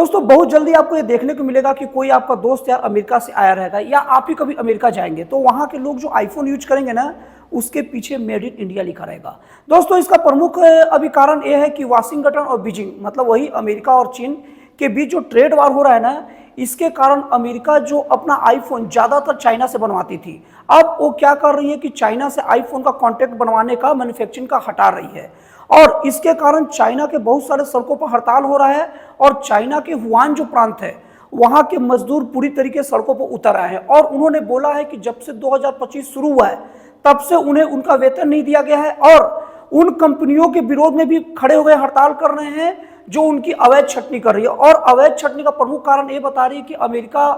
दोस्तों बहुत जल्दी आपको ये देखने को मिलेगा कि कोई आपका दोस्त यार अमेरिका से आया रहेगा या आप ही कभी अमेरिका जाएंगे तो वहां के लोग जो आईफोन यूज करेंगे ना उसके पीछे मेड इन इंडिया लिखा रहेगा। दोस्तों इसका प्रमुख अभी कारण यह है कि वाशिंगटन और बीजिंग मतलब वही अमेरिका और चीन के बीच जो ट्रेड वार हो रहा है ना, इसके कारण अमेरिका जो अपना आईफोन ज्यादातर चाइना से बनवाती थी, अब वो क्या कर रही है कि चाइना से आईफोन का कॉन्ट्रैक्ट बनवाने का, मैन्युफैक्चरिंग का हटा रही है। और इसके कारण चाइना के बहुत सारे सड़कों पर हड़ताल हो रहा है और चाइना के हुआन जो प्रांत है वहां के मजदूर पूरी तरीके से सड़कों पर उतर आए हैं और उन्होंने बोला है कि जब से 2025 शुरू हुआ है तब से उन्हें उनका वेतन नहीं दिया गया है और उन कंपनियों के विरोध में भी खड़े हुए हड़ताल कर रहे हैं जो उनकी अवैध छटनी कर रही है। और अवैध छटनी का प्रमुख कारण ये बता रही है कि अमेरिका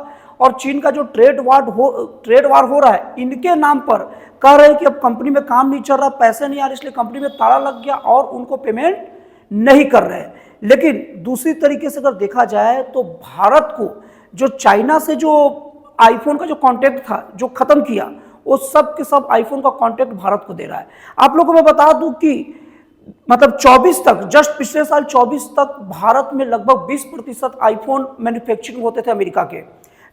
और चीन का जो ट्रेड वार हो रहा है, इनके नाम पर कह रहे हैं कि अब कंपनी में काम नहीं चल रहा, पैसे नहीं आ रहे, इसलिए कंपनी में ताला लग गया और उनको पेमेंट नहीं कर रहे हैं। लेकिन दूसरी तरीके से अगर देखा जाए तो भारत को जो चाइना से जो आईफोन का जो कॉन्ट्रैक्ट था जो खत्म किया, वो सब के सब आईफोन का कॉन्ट्रैक्ट भारत को दे रहा है। आप लोगों को मैं बता दूं कि मतलब 24 तक, जस्ट पिछले साल 24 तक भारत में लगभग 20% आईफोन मैन्युफैक्चरिंग होते थे अमेरिका के,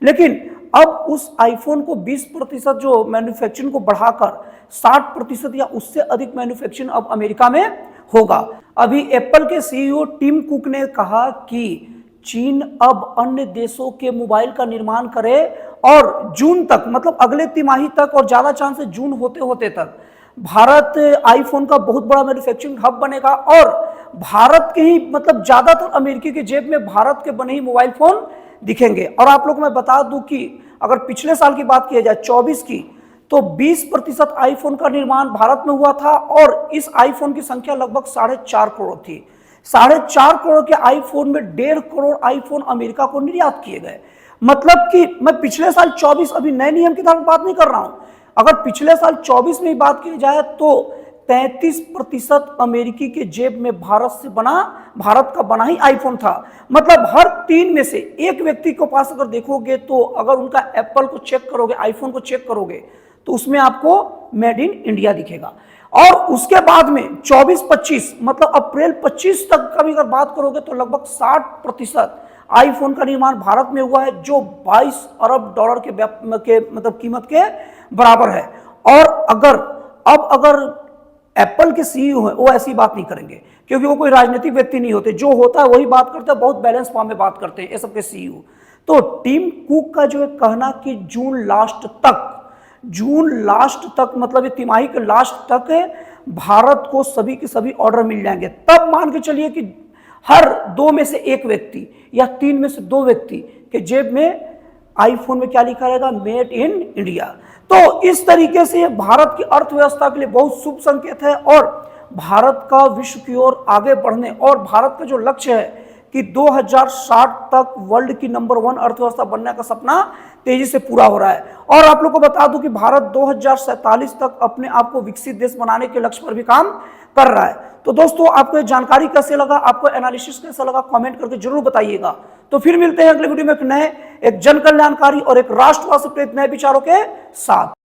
लेकिन अब उस आईफोन को 20% जो मैन्युफैक्चरिंग को बढ़ाकर 60% या उससे अधिक मैन्युफैक्चरिंग अब अमेरिका में होगा। अभी एप्पल के सीईओ टिम कुक ने कहा कि चीन अब अन्य देशों के मोबाइल का निर्माण करे और जून तक, मतलब अगले तिमाही तक और ज्यादा चांस है जून होते होते तक भारत आईफोन का बहुत बड़ा मैन्युफैक्चरिंग हब बनेगा और भारत के ही मतलब ज्यादातर अमेरिकी के जेब में भारत के बने ही मोबाइल फोन दिखेंगे। और आप लोग को मैं बता दूं कि अगर पिछले साल की बात की जाए 24 की, तो 20% आईफोन का निर्माण भारत में हुआ था और इस आईफोन की संख्या लगभग 4.5 करोड़ थी। 4.5 करोड़ के आईफोन में 1.5 करोड़ आईफोन अमेरिका को निर्यात किए गए। मतलब कि मैं पिछले साल 24, अभी नए नियम की तरफ बात नहीं कर रहा हूं, अगर पिछले साल 24 में बात की जाए तो 33% अमेरिकी के जेब में भारत का बना ही आईफोन था। मतलब हर 3 में से एक व्यक्ति के पास अगर देखोगे तो अगर उनका एप्पल को चेक करोगे, आईफोन को चेक करोगे तो उसमें आपको मेड इन इंडिया दिखेगा। और उसके बाद में 24-25 मतलब अप्रैल 25 तक का भी अगर बात करोगे तो लगभग 60% आईफोन का निर्माण भारत में हुआ है, जो 22 अरब डॉलर के मतलब कीमत के बराबर है। और अगर एप्पल के सीईओ हैं वो ऐसी बात नहीं करेंगे क्योंकि वो कोई राजनीतिक व्यक्ति नहीं होते, जो होता है वही बात करते हैं, बहुत बैलेंस फॉर्म में बात करते हैं ये सबके सीईओ। तो टिम कुक का जो है कहना कि जून लास्ट तक मतलब ये तिमाही के लास्ट तक है भारत को सभी के सभी ऑर्डर मिल जाएंगे। तब मान के चलिए कि हर 2 में से 1 व्यक्ति या 3 में से 2 व्यक्ति के जेब में आईफोन में क्या लिखा रहेगा, मेड इन इंडिया। तो इस तरीके से भारत की अर्थव्यवस्था के लिए बहुत शुभ संकेत है और भारत का विश्व की ओर आगे बढ़ने और भारत का जो लक्ष्य है कि 2060 तक वर्ल्ड की नंबर 1 अर्थव्यवस्था बनने का सपना तेजी से पूरा हो रहा है। और आप लोग को बता दूं कि भारत 2047 तक अपने आप को विकसित देश बनाने के लक्ष्य पर भी काम कर रहा है। तो दोस्तों आपको ये जानकारी कैसे लगा, आपको एनालिसिस कैसा लगा, कमेंट करके जरूर बताइएगा। तो फिर मिलते हैं अगले वीडियो में एक जन कल्याणकारी और एक राष्ट्रवाद से प्रेरित नए विचारों के साथ।